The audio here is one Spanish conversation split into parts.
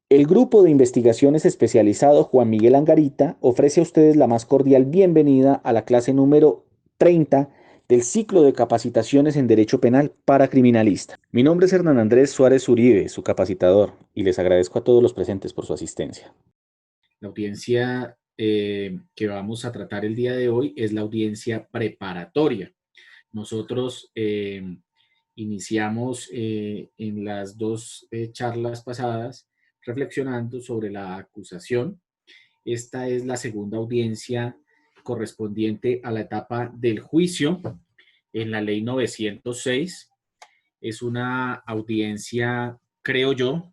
El grupo de investigaciones especializado Juan Miguel Angarita ofrece a ustedes la más cordial bienvenida a la clase número 30 del ciclo de capacitaciones en Derecho Penal para criminalistas. Mi nombre es Hernán Andrés Suárez Uribe, su capacitador, y les agradezco a todos los presentes por su asistencia. La audiencia que vamos a tratar el día de hoy es la audiencia preparatoria. Nosotros iniciamos en las dos charlas pasadas reflexionando sobre la acusación. Esta es la segunda audiencia correspondiente a la etapa del juicio en la ley 906. Es una audiencia, creo yo,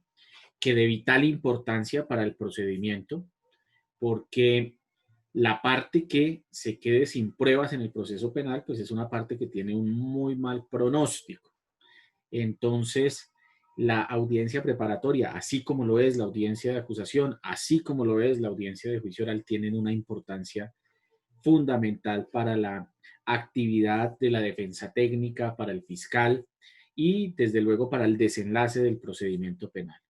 que de vital importancia para el procedimiento, porque la parte que se quede sin pruebas en el proceso penal, pues es una parte que tiene un muy mal pronóstico. Entonces, la audiencia preparatoria, así como lo es la audiencia de acusación, así como lo es la audiencia de juicio oral, tienen una importancia fundamental para la actividad de la defensa técnica, para el fiscal y desde luego para el desenlace del procedimiento penal.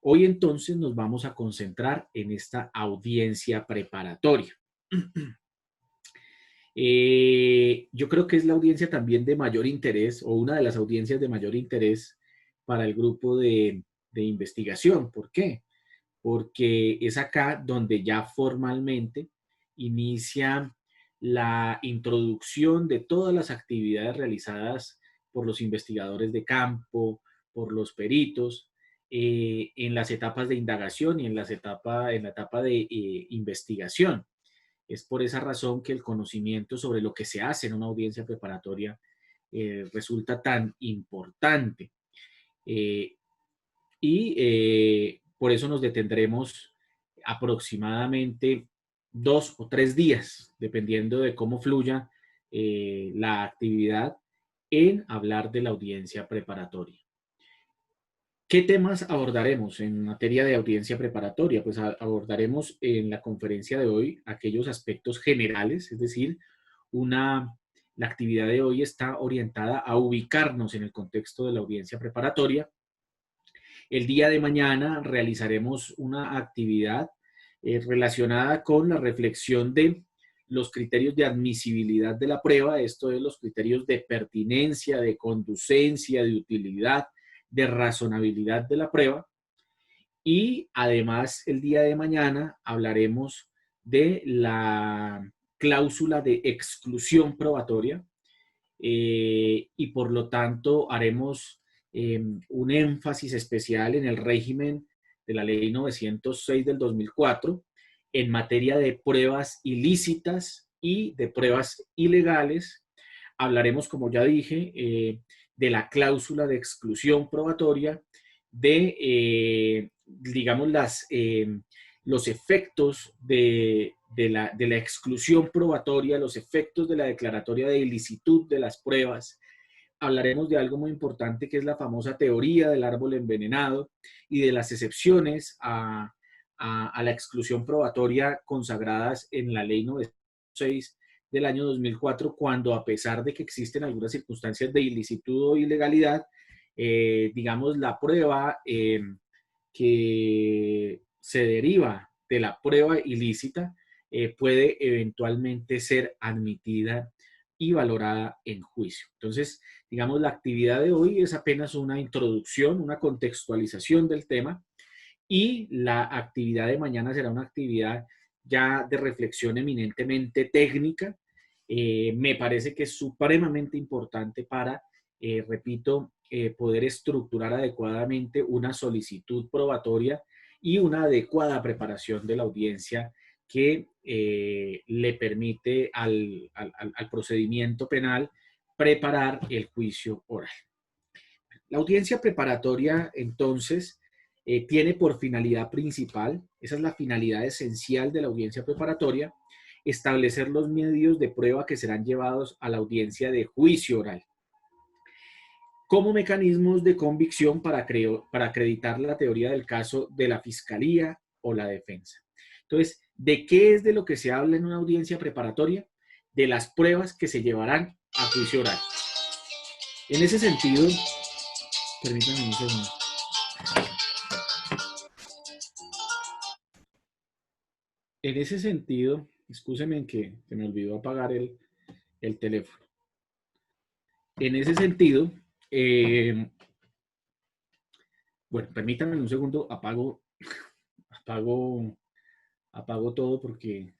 Hoy entonces nos vamos a concentrar en esta audiencia preparatoria. Yo creo que es la audiencia también de mayor interés o una de las audiencias de mayor interés para el grupo de investigación. ¿Por qué? Porque es acá donde ya formalmente inicia la introducción de todas las actividades realizadas por los investigadores de campo, por los peritos, en las etapas de indagación y en la etapa de investigación. Es por esa razón que el conocimiento sobre lo que se hace en una audiencia preparatoria resulta tan importante. Eh, y por eso nos detendremos aproximadamente 2 o 3 días, dependiendo de cómo fluya la actividad, en hablar de la audiencia preparatoria. ¿Qué temas abordaremos en materia de audiencia preparatoria? Pues abordaremos en la conferencia de hoy aquellos aspectos generales, es decir, la actividad de hoy está orientada a ubicarnos en el contexto de la audiencia preparatoria. El día de mañana realizaremos una actividad relacionada con la reflexión de los criterios de admisibilidad de la prueba, esto es los criterios de pertinencia, de conducencia, de utilidad, de razonabilidad de la prueba. Y además el día de mañana hablaremos de la cláusula de exclusión probatoria, y por lo tanto haremos un énfasis especial en el régimen de la ley 906 del 2004 en materia de pruebas ilícitas y de pruebas ilegales. Hablaremos, como ya dije, de la cláusula de exclusión probatoria, de, digamos, los efectos de la exclusión probatoria, los efectos de la declaratoria de ilicitud de las pruebas. Hablaremos de algo muy importante que es la famosa teoría del árbol envenenado y de las excepciones a la exclusión probatoria consagradas en la ley 906 del año 2004, cuando a pesar de que existen algunas circunstancias de ilicitud o ilegalidad, digamos, la prueba que se deriva de la prueba ilícita puede eventualmente ser admitida y valorada en juicio. Entonces, digamos, la actividad de hoy es apenas una introducción, una contextualización del tema, y la actividad de mañana será una actividad ya de reflexión eminentemente técnica. Me parece que es supremamente importante para, repito, poder estructurar adecuadamente una solicitud probatoria y una adecuada preparación de la audiencia que le permite al procedimiento penal preparar el juicio oral. La audiencia preparatoria, entonces, tiene por finalidad principal, esa es la finalidad esencial de la audiencia preparatoria, establecer los medios de prueba que serán llevados a la audiencia de juicio oral como mecanismos de convicción para acreditar la teoría del caso de la fiscalía o la defensa. Entonces, ¿de qué es de lo que se habla en una audiencia preparatoria? De las pruebas que se llevarán a juicio oral. En ese sentido, permítanme un segundo. En ese sentido, excúsenme en que se me olvidó apagar el teléfono. En ese sentido, eh, bueno, permítanme un segundo, apago, apago todo porque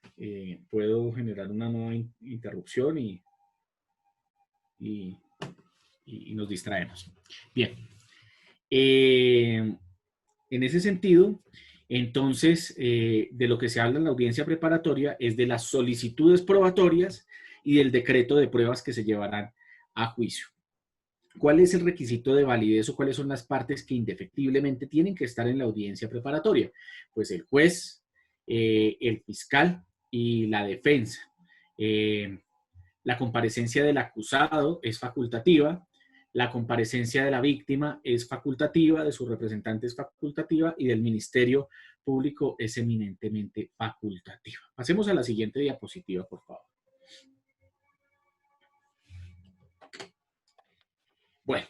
puedo generar una nueva interrupción y, y nos distraemos. Bien, en ese sentido, entonces, de lo que se habla en la audiencia preparatoria es de las solicitudes probatorias y del decreto de pruebas que se llevarán a juicio. ¿Cuál es el requisito de validez o cuáles son las partes que indefectiblemente tienen que estar en la audiencia preparatoria? Pues el juez, el fiscal y la defensa. Eh, la comparecencia del acusado es facultativa, la comparecencia de la víctima es facultativa, de su representante es facultativa y del Ministerio Público es eminentemente facultativa. Pasemos a la siguiente diapositiva, por favor. Bueno,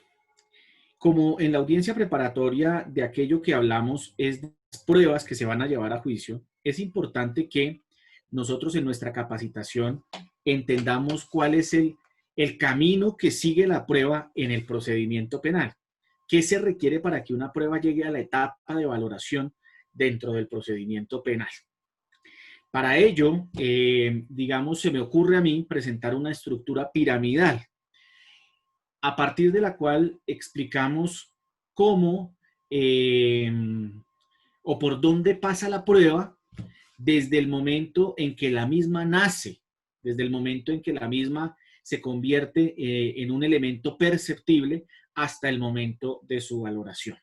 como en la audiencia preparatoria de aquello que hablamos es de las pruebas que se van a llevar a juicio, es importante que nosotros en nuestra capacitación entendamos cuál es el camino que sigue la prueba en el procedimiento penal. ¿Qué se requiere para que una prueba llegue a la etapa de valoración dentro del procedimiento penal? Para ello, digamos, se me ocurre a mí presentar una estructura piramidal a partir de la cual explicamos cómo o por dónde pasa la prueba desde el momento en que la misma nace, desde el momento en que la misma se convierte en un elemento perceptible hasta el momento de su valoración.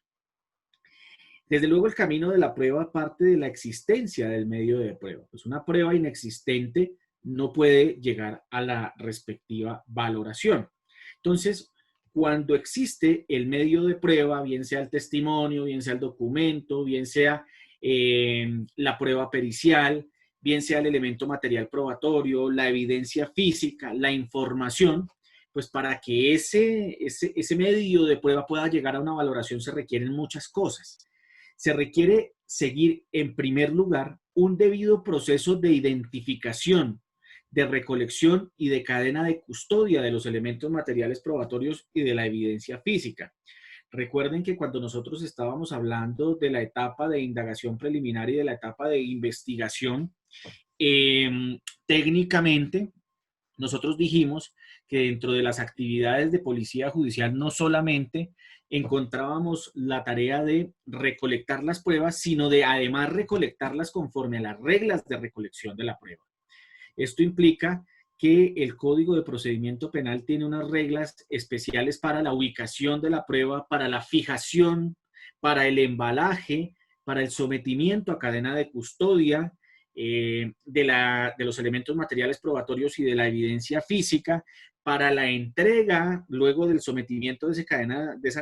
Desde luego, el camino de la prueba parte de la existencia del medio de prueba. Pues una prueba inexistente no puede llegar a la respectiva valoración. Entonces, cuando existe el medio de prueba, bien sea el testimonio, bien sea el documento, bien sea la prueba pericial, bien sea el elemento material probatorio, la evidencia física, la información, pues para que ese medio de prueba pueda llegar a una valoración se requieren muchas cosas. Se requiere seguir, en primer lugar, un debido proceso de identificación, de recolección y de cadena de custodia de los elementos materiales probatorios y de la evidencia física. Recuerden que cuando nosotros estábamos hablando de la etapa de indagación preliminar y de la etapa de investigación, técnicamente nosotros dijimos que dentro de las actividades de policía judicial no solamente encontrábamos la tarea de recolectar las pruebas, sino de además recolectarlas conforme a las reglas de recolección de la prueba. Esto implica que el Código de Procedimiento Penal tiene unas reglas especiales para la ubicación de la prueba, para la fijación, para el embalaje, para el sometimiento a cadena de custodia, de los elementos materiales probatorios y de la evidencia física, para la entrega, luego del sometimiento de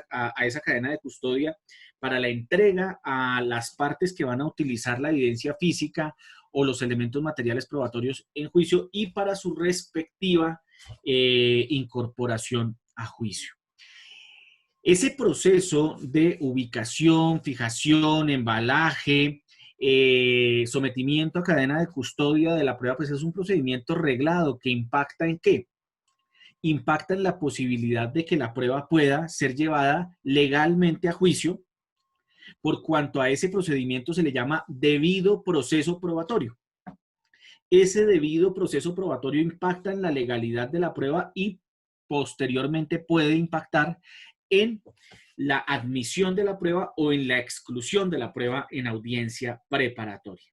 a esa cadena de custodia, para la entrega a las partes que van a utilizar la evidencia física o los elementos materiales probatorios en juicio y para su respectiva incorporación a juicio. Ese proceso de ubicación, fijación, embalaje, sometimiento a cadena de custodia de la prueba, pues es un procedimiento reglado que impacta ¿en qué? Impacta en la posibilidad de que la prueba pueda ser llevada legalmente a juicio, por cuanto a ese procedimiento se le llama debido proceso probatorio. Ese debido proceso probatorio impacta en la legalidad de la prueba y posteriormente puede impactar en la admisión de la prueba o en la exclusión de la prueba en audiencia preparatoria.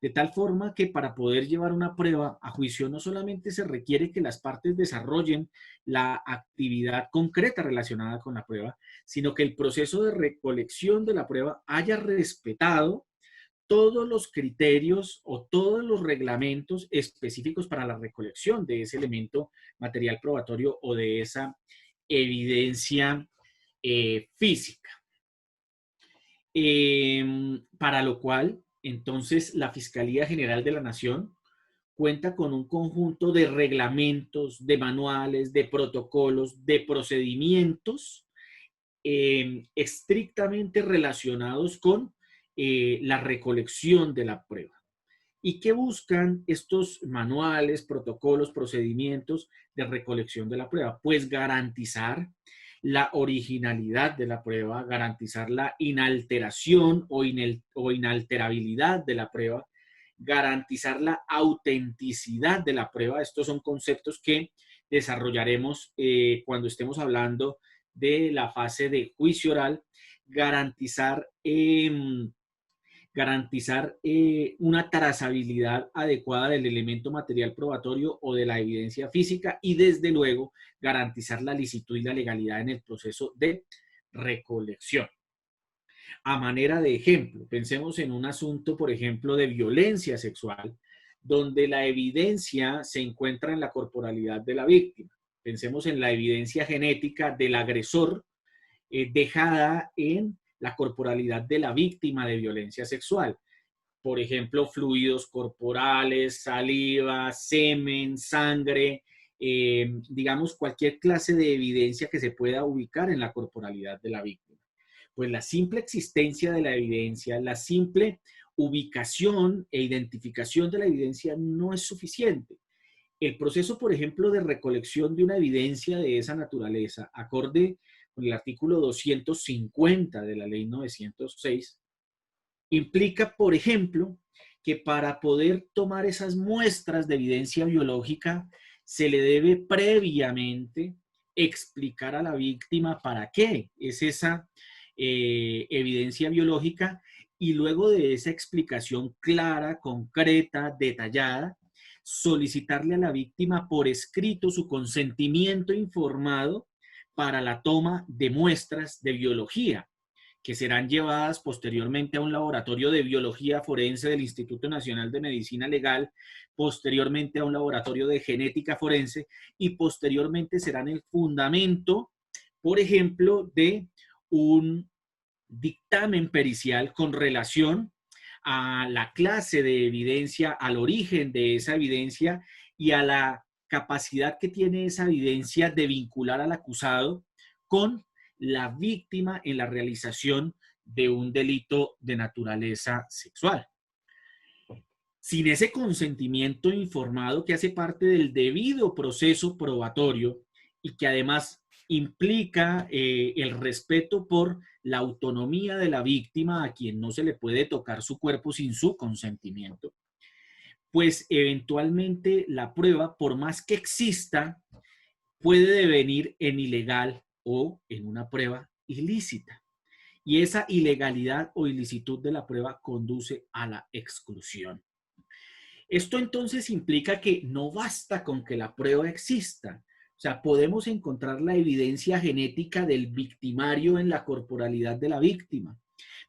De tal forma que para poder llevar una prueba a juicio no solamente se requiere que las partes desarrollen la actividad concreta relacionada con la prueba, sino que el proceso de recolección de la prueba haya respetado todos los criterios o todos los reglamentos específicos para la recolección de ese elemento material probatorio o de esa evidencia física. Para lo cual, entonces, la Fiscalía General de la Nación cuenta con un conjunto de reglamentos, de manuales, de protocolos, de procedimientos estrictamente relacionados con la recolección de la prueba. ¿Y qué buscan estos manuales, protocolos, procedimientos de recolección de la prueba? Pues garantizar la originalidad de la prueba, garantizar la inalteración o inalterabilidad de la prueba, garantizar la autenticidad de la prueba. Estos son conceptos que desarrollaremos cuando estemos hablando de la fase de juicio oral, garantizar una trazabilidad adecuada del elemento material probatorio o de la evidencia física y, desde luego, garantizar la licitud y la legalidad en el proceso de recolección. A manera de ejemplo, pensemos en un asunto, por ejemplo, de violencia sexual, donde la evidencia se encuentra en la corporalidad de la víctima. Pensemos en la evidencia genética del agresor dejada en la corporalidad de la víctima de violencia sexual. Por ejemplo, fluidos corporales, saliva, semen, sangre, digamos, cualquier clase de evidencia que se pueda ubicar en la corporalidad de la víctima. Pues la simple existencia de la evidencia, la simple ubicación e identificación de la evidencia no es suficiente. El proceso, por ejemplo, de recolección de una evidencia de esa naturaleza, acorde con el artículo 250 de la Ley 906, implica, por ejemplo, que para poder tomar esas muestras de evidencia biológica se le debe previamente explicar a la víctima para qué es esa evidencia biológica, y luego de esa explicación clara, concreta, detallada, solicitarle a la víctima por escrito su consentimiento informado para la toma de muestras de biología, que serán llevadas posteriormente a un laboratorio de biología forense del Instituto Nacional de Medicina Legal, posteriormente a un laboratorio de genética forense, y posteriormente serán el fundamento, por ejemplo, de un dictamen pericial con relación a la clase de evidencia, al origen de esa evidencia y a la capacidad que tiene esa evidencia de vincular al acusado con la víctima en la realización de un delito de naturaleza sexual. Sin ese consentimiento informado, que hace parte del debido proceso probatorio y que además implica el respeto por la autonomía de la víctima, a quien no se le puede tocar su cuerpo sin su consentimiento, pues eventualmente la prueba, por más que exista, puede devenir en ilegal o en una prueba ilícita. Y esa ilegalidad o ilicitud de la prueba conduce a la exclusión. Esto entonces implica que no basta con que la prueba exista. O sea, podemos encontrar la evidencia genética del victimario en la corporalidad de la víctima,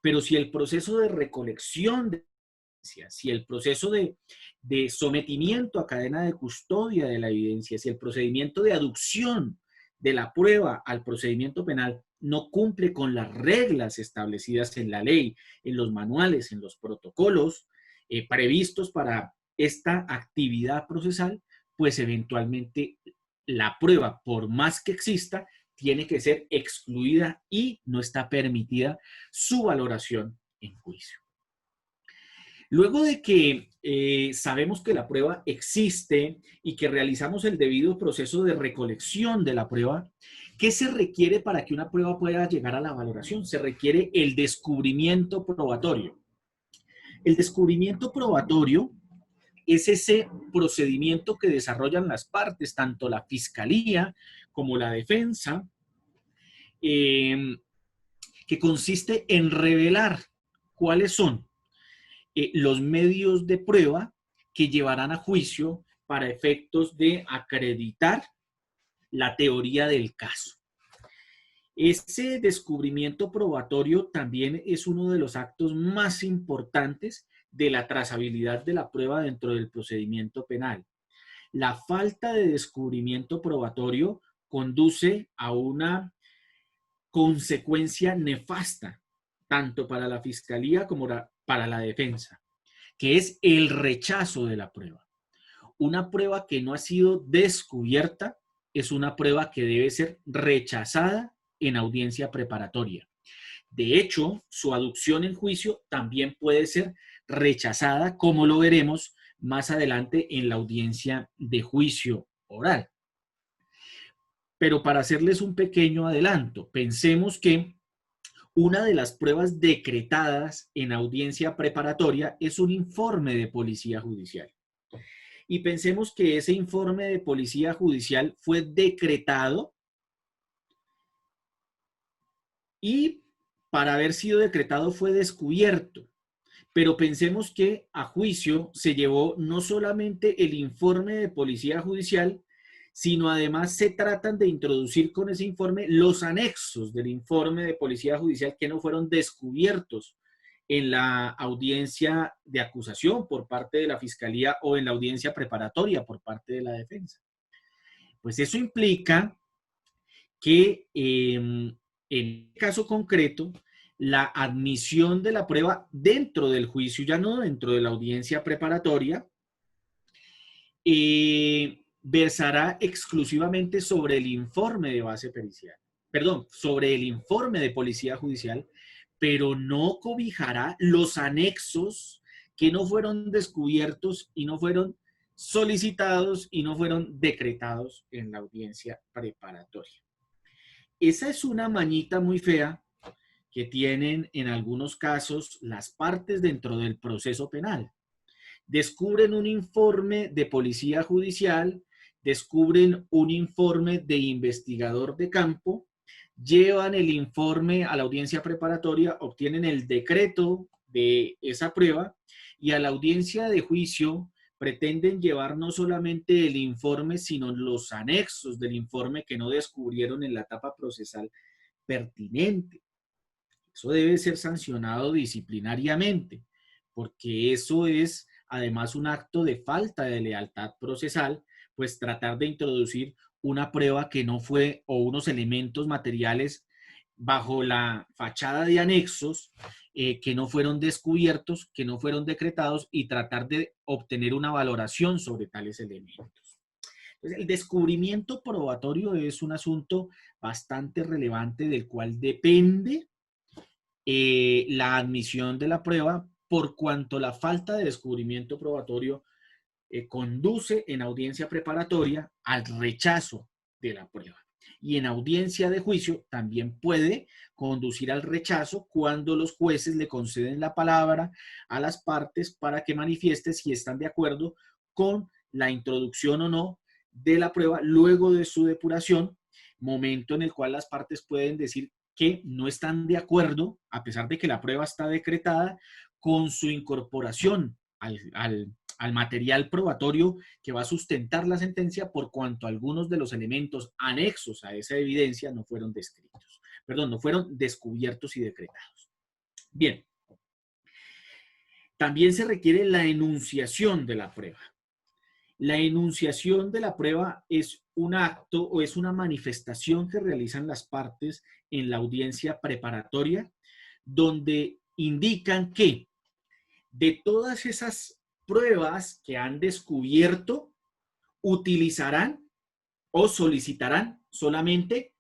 pero si el proceso de recolección de evidencia, si el proceso de sometimiento a cadena de custodia de la evidencia, si el procedimiento de aducción de la prueba al procedimiento penal no cumple con las reglas establecidas en la ley, en los manuales, en los protocolos previstos para esta actividad procesal, pues eventualmente la prueba, por más que exista, tiene que ser excluida y no está permitida su valoración en juicio. Luego de que sabemos que la prueba existe y que realizamos el debido proceso de recolección de la prueba, ¿qué se requiere para que una prueba pueda llegar a la valoración? Se requiere el descubrimiento probatorio. El descubrimiento probatorio es ese procedimiento que desarrollan las partes, tanto la fiscalía como la defensa, que consiste en revelar cuáles son los medios de prueba que llevarán a juicio para efectos de acreditar la teoría del caso. Ese descubrimiento probatorio también es uno de los actos más importantes de la trazabilidad de la prueba dentro del procedimiento penal. La falta de descubrimiento probatorio conduce a una consecuencia nefasta, tanto para la fiscalía como para la defensa, que es el rechazo de la prueba. Una prueba que no ha sido descubierta es una prueba que debe ser rechazada en audiencia preparatoria. De hecho, su aducción en juicio también puede ser rechazada, como lo veremos más adelante en la audiencia de juicio oral. Pero para hacerles un pequeño adelanto, pensemos que una de las pruebas decretadas en audiencia preparatoria es un informe de policía judicial. Y pensemos que ese informe de policía judicial fue decretado y para haber sido decretado fue descubierto. Pero pensemos que a juicio se llevó no solamente el informe de policía judicial, sino además se tratan de introducir con ese informe los anexos del informe de policía judicial que no fueron descubiertos en la audiencia de acusación por parte de la fiscalía o en la audiencia preparatoria por parte de la defensa. Pues eso implica que en el caso concreto, la admisión de la prueba dentro del juicio, ya no dentro de la audiencia preparatoria, versará exclusivamente sobre el informe de base pericial, perdón, sobre el informe de policía judicial, pero no cobijará los anexos que no fueron descubiertos y no fueron solicitados y no fueron decretados en la audiencia preparatoria. Esa es una mañita muy fea que tienen en algunos casos las partes dentro del proceso penal. Descubren un informe de policía judicial, descubren un informe de investigador de campo, llevan el informe a la audiencia preparatoria, obtienen el decreto de esa prueba y a la audiencia de juicio pretenden llevar no solamente el informe, sino los anexos del informe que no descubrieron en la etapa procesal pertinente. Eso debe ser sancionado disciplinariamente, porque eso es además un acto de falta de lealtad procesal, pues tratar de introducir una prueba que no fue o unos elementos materiales bajo la fachada de anexos que no fueron descubiertos, que no fueron decretados y tratar de obtener una valoración sobre tales elementos. Entonces, el descubrimiento probatorio es un asunto bastante relevante del cual depende la admisión de la prueba por cuanto la falta de descubrimiento probatorio conduce en audiencia preparatoria al rechazo de la prueba. Y en audiencia de juicio también puede conducir al rechazo cuando los jueces le conceden la palabra a las partes para que manifieste si están de acuerdo con la introducción o no de la prueba luego de su depuración, momento en el cual las partes pueden decir que no están de acuerdo, a pesar de que la prueba está decretada, con su incorporación al material probatorio que va a sustentar la sentencia por cuanto algunos de los elementos anexos a esa evidencia no fueron descritos, perdón, no fueron descubiertos y decretados. Bien, también se requiere la enunciación de la prueba. La enunciación de la prueba es un acto o es una manifestación que realizan las partes en la audiencia preparatoria, donde indican que de todas esas pruebas que han descubierto, utilizarán o solicitarán solamente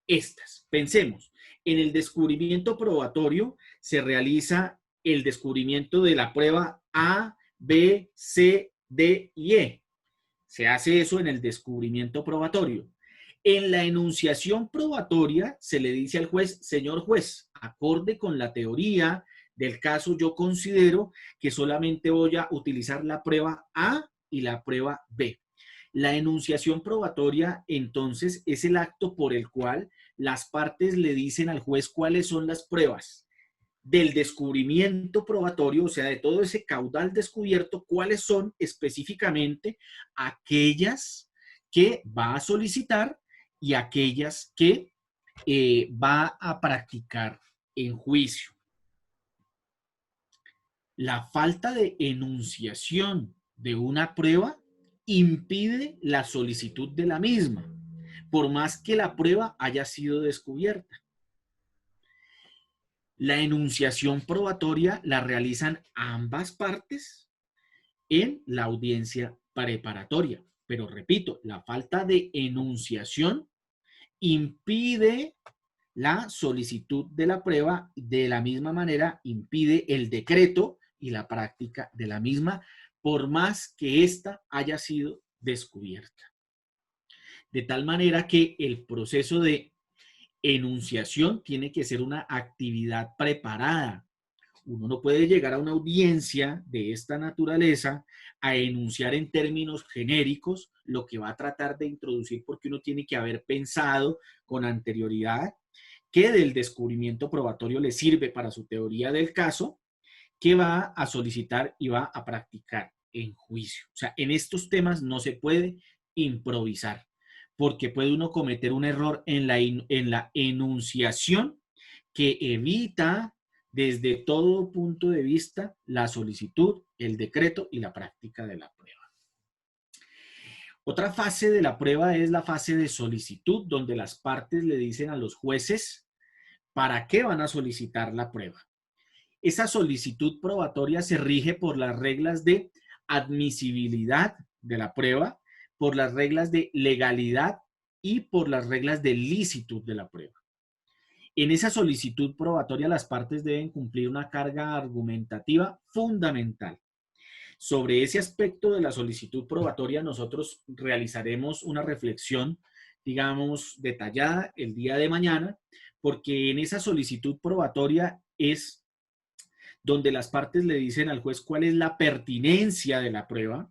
estas. Pensemos, en el descubrimiento probatorio se realiza el descubrimiento de la prueba A, B, C, D y E. Se hace eso en el descubrimiento probatorio. En la enunciación probatoria se le dice al juez, señor juez, acorde con la teoría del caso, yo considero que solamente voy a utilizar la prueba A y la prueba B. La enunciación probatoria, entonces, es el acto por el cual las partes le dicen al juez cuáles son las pruebas del descubrimiento probatorio, o sea, de todo ese caudal descubierto, cuáles son específicamente aquellas que va a solicitar y aquellas que va a practicar en juicio. La falta de enunciación de una prueba impide la solicitud de la misma, por más que la prueba haya sido descubierta. La enunciación probatoria la realizan ambas partes en la audiencia preparatoria. Pero repito, la falta de enunciación impide la solicitud de la prueba de la misma manera impide el decreto y la práctica de la misma, por más que ésta haya sido descubierta. De tal manera que el proceso de enunciación tiene que ser una actividad preparada. Uno no puede llegar a una audiencia de esta naturaleza a enunciar en términos genéricos lo que va a tratar de introducir, porque uno tiene que haber pensado con anterioridad qué del descubrimiento probatorio le sirve para su teoría del caso, qué va a solicitar y va a practicar en juicio. O sea, en estos temas no se puede improvisar, porque puede uno cometer un error en la enunciación que evita desde todo punto de vista la solicitud, el decreto y la práctica de la prueba. Otra fase de la prueba es la fase de solicitud, donde las partes le dicen a los jueces para qué van a solicitar la prueba. Esa solicitud probatoria se rige por las reglas de admisibilidad de la prueba, por las reglas de legalidad y por las reglas de licitud de la prueba. En esa solicitud probatoria las partes deben cumplir una carga argumentativa fundamental. Sobre ese aspecto de la solicitud probatoria nosotros realizaremos una reflexión, digamos, detallada el día de mañana, porque en esa solicitud probatoria es donde las partes le dicen al juez cuál es la pertinencia de la prueba,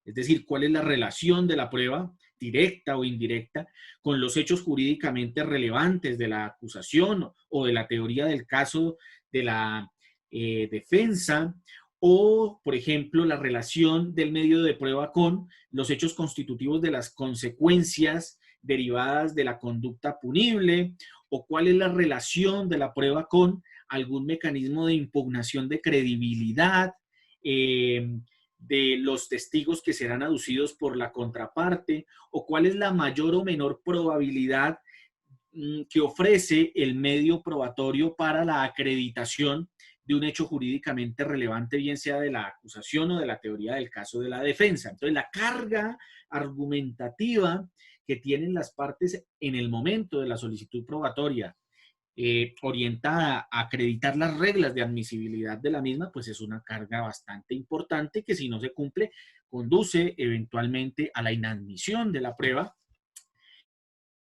es decir, cuál es la relación de la prueba, directa o indirecta, con los hechos jurídicamente relevantes de la acusación o de la teoría del caso de la defensa, o, por ejemplo, la relación del medio de prueba con los hechos constitutivos de las consecuencias derivadas de la conducta punible, o cuál es la relación de la prueba con algún mecanismo de impugnación de credibilidad, de los testigos que serán aducidos por la contraparte, o cuál es la mayor o menor probabilidad que ofrece el medio probatorio para la acreditación de un hecho jurídicamente relevante, bien sea de la acusación o de la teoría del caso de la defensa. Entonces, la carga argumentativa que tienen las partes en el momento de la solicitud probatoria, orientada a acreditar las reglas de admisibilidad de la misma, pues es una carga bastante importante que, si no se cumple, conduce eventualmente a la inadmisión de la prueba.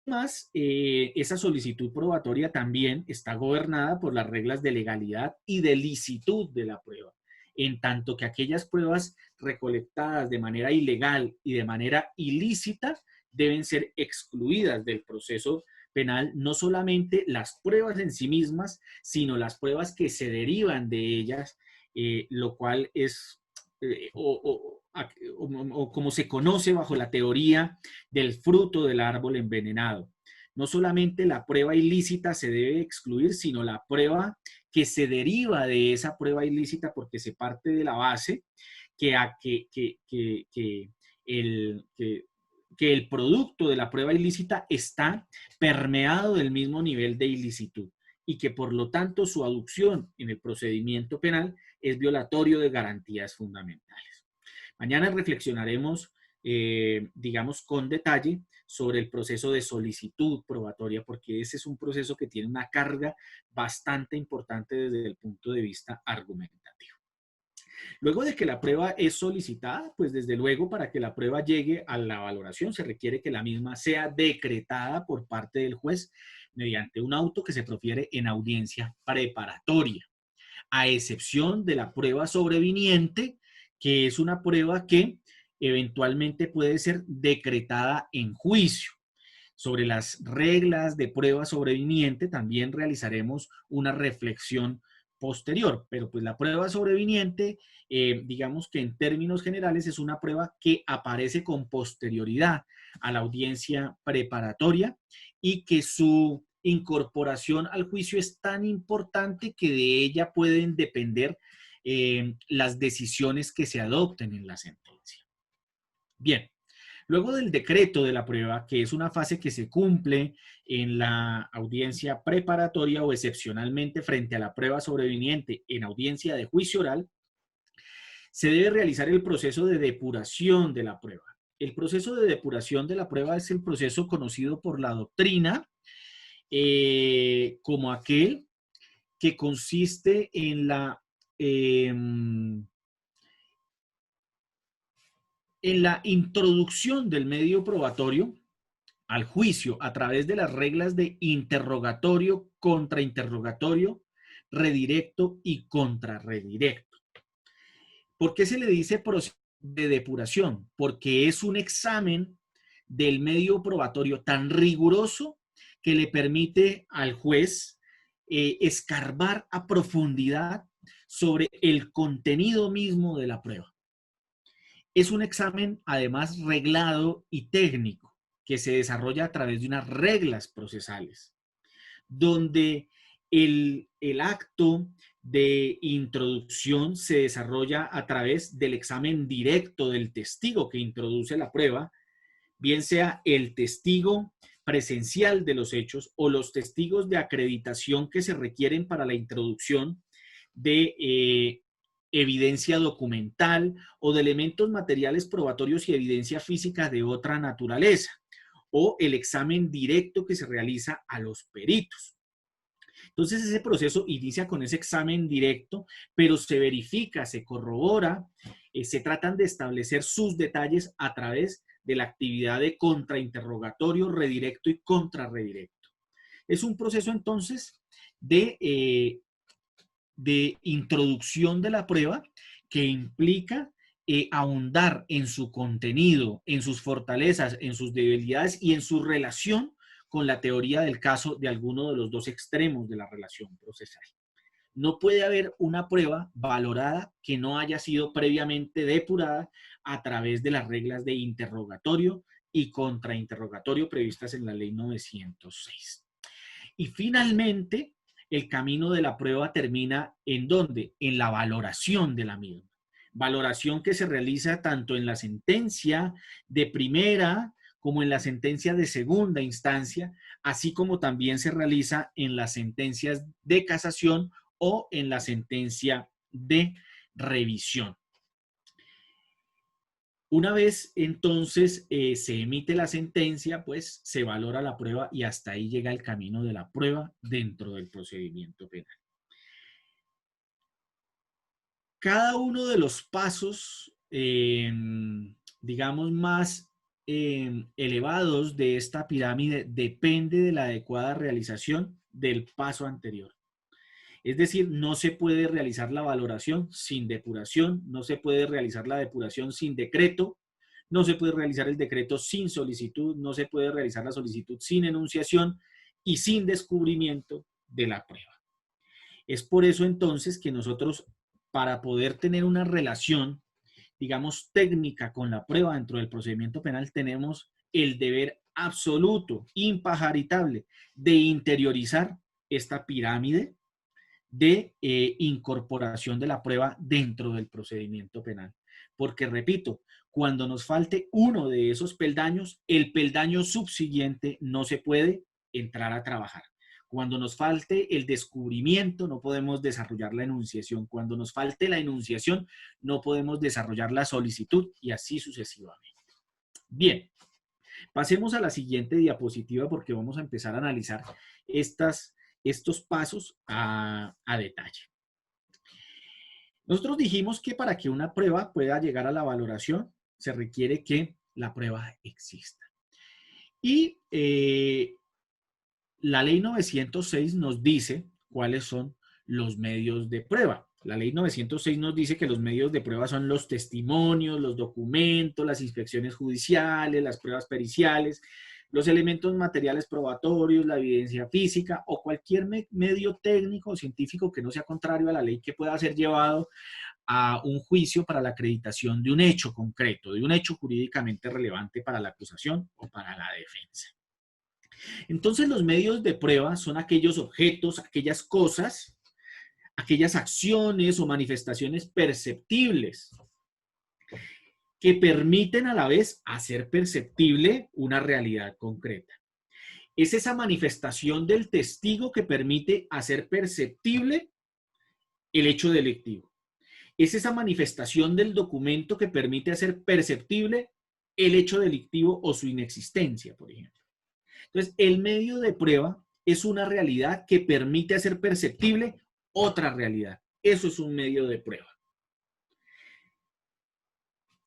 Además, esa solicitud probatoria también está gobernada por las reglas de legalidad y de licitud de la prueba, en tanto que aquellas pruebas recolectadas de manera ilegal y de manera ilícita deben ser excluidas del proceso penal, no solamente las pruebas en sí mismas, sino las pruebas que se derivan de ellas, lo cual es, o como se conoce bajo la teoría del fruto del árbol envenenado. No solamente la prueba ilícita se debe excluir, sino la prueba que se deriva de esa prueba ilícita, porque se parte de la base que el producto de la prueba ilícita está permeado del mismo nivel de ilicitud y que por lo tanto su aducción en el procedimiento penal es violatorio de garantías fundamentales. Mañana reflexionaremos, digamos, con detalle sobre el proceso de solicitud probatoria, porque ese es un proceso que tiene una carga bastante importante desde el punto de vista argumentativo. Luego de que la prueba es solicitada, pues desde luego para que la prueba llegue a la valoración se requiere que la misma sea decretada por parte del juez mediante un auto que se profiere en audiencia preparatoria, a excepción de la prueba sobreviniente, que es una prueba que eventualmente puede ser decretada en juicio. Sobre las reglas de prueba sobreviniente también realizaremos una reflexión posterior, pero pues la prueba sobreviniente, digamos que en términos generales es una prueba que aparece con posterioridad a la audiencia preparatoria y que su incorporación al juicio es tan importante que de ella pueden depender las decisiones que se adopten en la sentencia. Bien. Luego del decreto de la prueba, que es una fase que se cumple en la audiencia preparatoria o excepcionalmente frente a la prueba sobreviniente en audiencia de juicio oral, se debe realizar el proceso de depuración de la prueba. El proceso de depuración de la prueba es el proceso conocido por la doctrina como aquel que consiste en la introducción del medio probatorio al juicio a través de las reglas de interrogatorio, contrainterrogatorio, redirecto y contrarredirecto. ¿Por qué se le dice proceso de depuración? Porque es un examen del medio probatorio tan riguroso que le permite al juez escarbar a profundidad sobre el contenido mismo de la prueba. Es un examen además reglado y técnico que se desarrolla a través de unas reglas procesales, donde el acto de introducción se desarrolla a través del examen directo del testigo que introduce la prueba, bien sea el testigo presencial de los hechos o los testigos de acreditación que se requieren para la introducción de evidencia documental o de elementos materiales probatorios y evidencia física de otra naturaleza, o el examen directo que se realiza a los peritos. Entonces ese proceso inicia con ese examen directo, pero se verifica, se corrobora, se tratan de establecer sus detalles a través de la actividad de contrainterrogatorio, redirecto y contrarredirecto. Es un proceso entonces de introducción de la prueba que implica ahondar en su contenido, en sus fortalezas, en sus debilidades y en su relación con la teoría del caso de alguno de los dos extremos de la relación procesal. No puede haber una prueba valorada que no haya sido previamente depurada a través de las reglas de interrogatorio y contrainterrogatorio previstas en la Ley 906. Y finalmente, el camino de la prueba termina ¿en dónde? En la valoración de la misma. Valoración que se realiza tanto en la sentencia de primera como en la sentencia de segunda instancia, así como también se realiza en las sentencias de casación o en la sentencia de revisión. Una vez entonces se emite la sentencia, pues se valora la prueba y hasta ahí llega el camino de la prueba dentro del procedimiento penal. Cada uno de los pasos, digamos, más elevados de esta pirámide depende de la adecuada realización del paso anterior. Es decir, no se puede realizar la valoración sin depuración, no se puede realizar la depuración sin decreto, no se puede realizar el decreto sin solicitud, no se puede realizar la solicitud sin enunciación y sin descubrimiento de la prueba. Es por eso entonces que nosotros, para poder tener una relación, digamos, técnica con la prueba dentro del procedimiento penal, tenemos el deber absoluto, impajaritable, de interiorizar esta pirámide de incorporación de la prueba dentro del procedimiento penal. Porque, repito, cuando nos falte uno de esos peldaños, el peldaño subsiguiente no se puede entrar a trabajar. Cuando nos falte el descubrimiento, no podemos desarrollar la enunciación. Cuando nos falte la enunciación, no podemos desarrollar la solicitud y así sucesivamente. Bien, pasemos a la siguiente diapositiva porque vamos a empezar a analizar estos pasos a detalle. Nosotros dijimos que para que una prueba pueda llegar a la valoración, se requiere que la prueba exista. Y la Ley 906 nos dice cuáles son los medios de prueba. La Ley 906 nos dice que los medios de prueba son los testimonios, los documentos, las inspecciones judiciales, las pruebas periciales, los elementos materiales probatorios, la evidencia física o cualquier medio técnico o científico que no sea contrario a la ley que pueda ser llevado a un juicio para la acreditación de un hecho concreto, de un hecho jurídicamente relevante para la acusación o para la defensa. Entonces, los medios de prueba son aquellos objetos, aquellas cosas, aquellas acciones o manifestaciones perceptibles que permiten a la vez hacer perceptible una realidad concreta. Es esa manifestación del testigo que permite hacer perceptible el hecho delictivo. Es esa manifestación del documento que permite hacer perceptible el hecho delictivo o su inexistencia, por ejemplo. Entonces, el medio de prueba es una realidad que permite hacer perceptible otra realidad. Eso es un medio de prueba.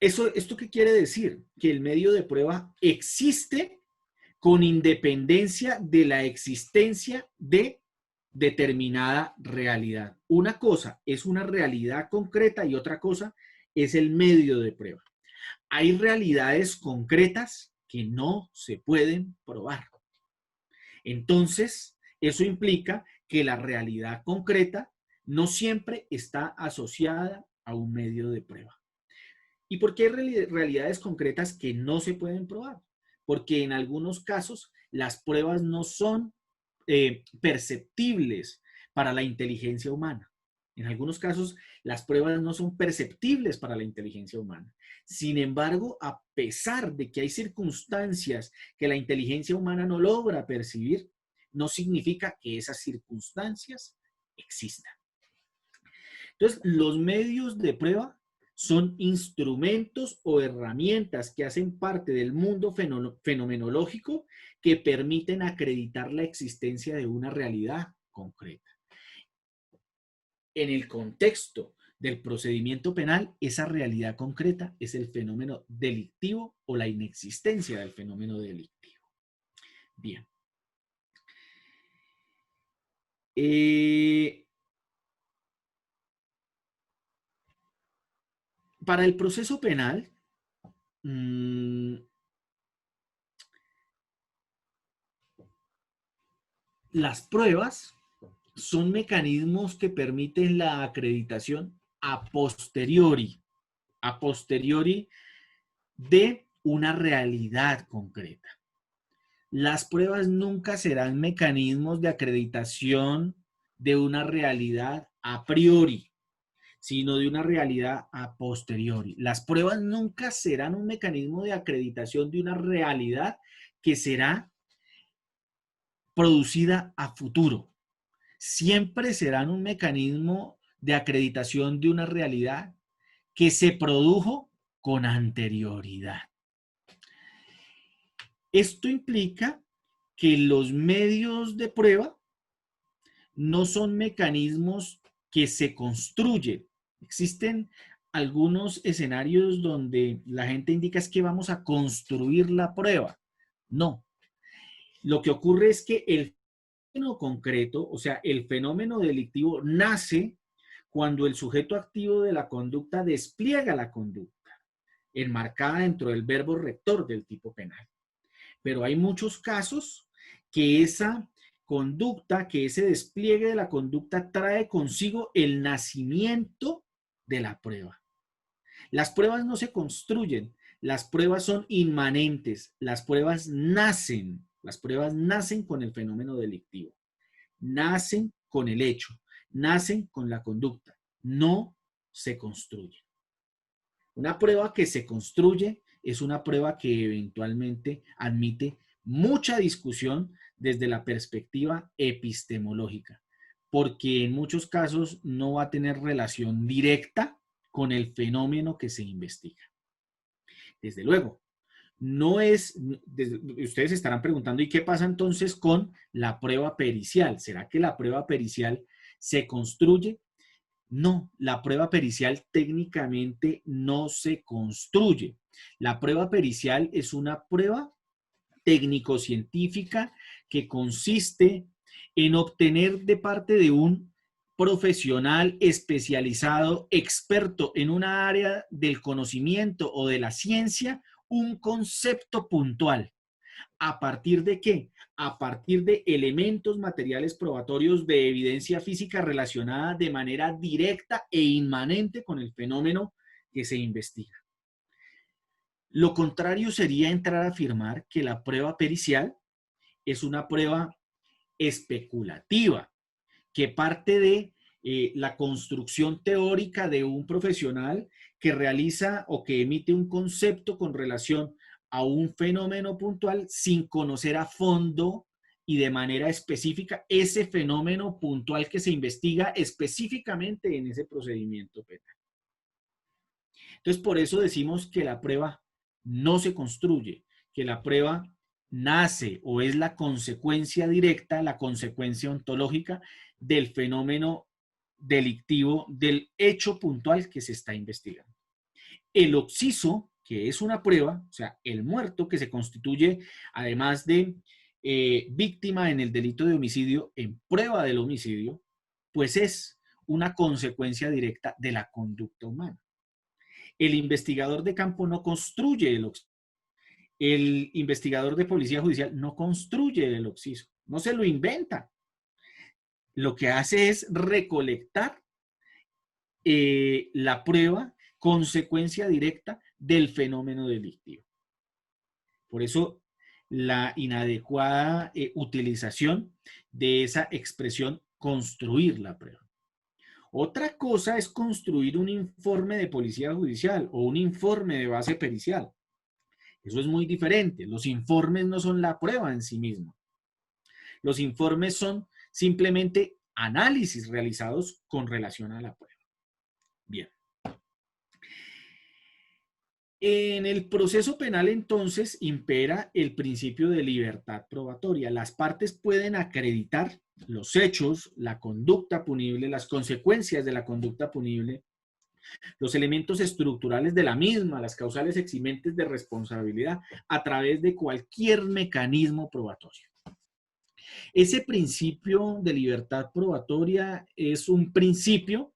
¿Esto qué quiere decir? Que el medio de prueba existe con independencia de la existencia de determinada realidad. Una cosa es una realidad concreta y otra cosa es el medio de prueba. Hay realidades concretas que no se pueden probar. Entonces, eso implica que la realidad concreta no siempre está asociada a un medio de prueba. ¿Y por qué hay realidades concretas que no se pueden probar? Porque en algunos casos las pruebas no son perceptibles para la inteligencia humana. En algunos casos las pruebas no son perceptibles para la inteligencia humana. Sin embargo, a pesar de que hay circunstancias que la inteligencia humana no logra percibir, no significa que esas circunstancias existan. Entonces, los medios de prueba son instrumentos o herramientas que hacen parte del mundo fenomenológico que permiten acreditar la existencia de una realidad concreta. En el contexto del procedimiento penal, esa realidad concreta es el fenómeno delictivo o la inexistencia del fenómeno delictivo. Bien. Para el proceso penal, las pruebas son mecanismos que permiten la acreditación a posteriori de una realidad concreta. Las pruebas nunca serán mecanismos de acreditación de una realidad a priori, sino de una realidad a posteriori. Las pruebas nunca serán un mecanismo de acreditación de una realidad que será producida a futuro. Siempre serán un mecanismo de acreditación de una realidad que se produjo con anterioridad. Esto implica que los medios de prueba no son mecanismos que se construyen. Existen algunos escenarios donde la gente indica es que vamos a construir la prueba. No. Lo que ocurre es que el fenómeno concreto, o sea, el fenómeno delictivo, nace cuando el sujeto activo de la conducta despliega la conducta, enmarcada dentro del verbo rector del tipo penal. Pero hay muchos casos que esa conducta, que ese despliegue de la conducta trae consigo el nacimiento de la prueba. Las pruebas no se construyen, las pruebas son inmanentes, las pruebas nacen con el fenómeno delictivo, nacen con el hecho, nacen con la conducta, no se construyen. Una prueba que se construye es una prueba que eventualmente admite mucha discusión desde la perspectiva epistemológica, porque en muchos casos no va a tener relación directa con el fenómeno que se investiga. Desde luego, no es, ustedes estarán preguntando, ¿y qué pasa entonces con la prueba pericial? ¿Será que la prueba pericial se construye? No, la prueba pericial técnicamente no se construye. La prueba pericial es una prueba técnico-científica que consiste en obtener de parte de un profesional especializado, experto en una área del conocimiento o de la ciencia, un concepto puntual. ¿A partir de qué? A partir de elementos materiales probatorios de evidencia física relacionada de manera directa e inmanente con el fenómeno que se investiga. Lo contrario sería entrar a afirmar que la prueba pericial es una prueba especulativa, que parte de la construcción teórica de un profesional que realiza o que emite un concepto con relación a un fenómeno puntual sin conocer a fondo y de manera específica ese fenómeno puntual que se investiga específicamente en ese procedimiento penal. Entonces, por eso decimos que la prueba no se construye, que la prueba nace o es la consecuencia directa, la consecuencia ontológica del fenómeno delictivo, del hecho puntual que se está investigando. El occiso, que es una prueba, o sea, el muerto que se constituye, además de víctima en el delito de homicidio, en prueba del homicidio, pues es una consecuencia directa de la conducta humana. El investigador de campo no construye el occiso. El investigador de policía judicial no construye el occiso, no se lo inventa. Lo que hace es recolectar la prueba consecuencia directa del fenómeno delictivo. Por eso la inadecuada utilización de esa expresión construir la prueba. Otra cosa es construir un informe de policía judicial o un informe de base pericial. Eso es muy diferente. Los informes no son la prueba en sí misma. Los informes son simplemente análisis realizados con relación a la prueba. Bien. En el proceso penal, entonces, impera el principio de libertad probatoria. Las partes pueden acreditar los hechos, la conducta punible, las consecuencias de la conducta punible, los elementos estructurales de la misma, las causales eximentes de responsabilidad, a través de cualquier mecanismo probatorio. Ese principio de libertad probatoria es un principio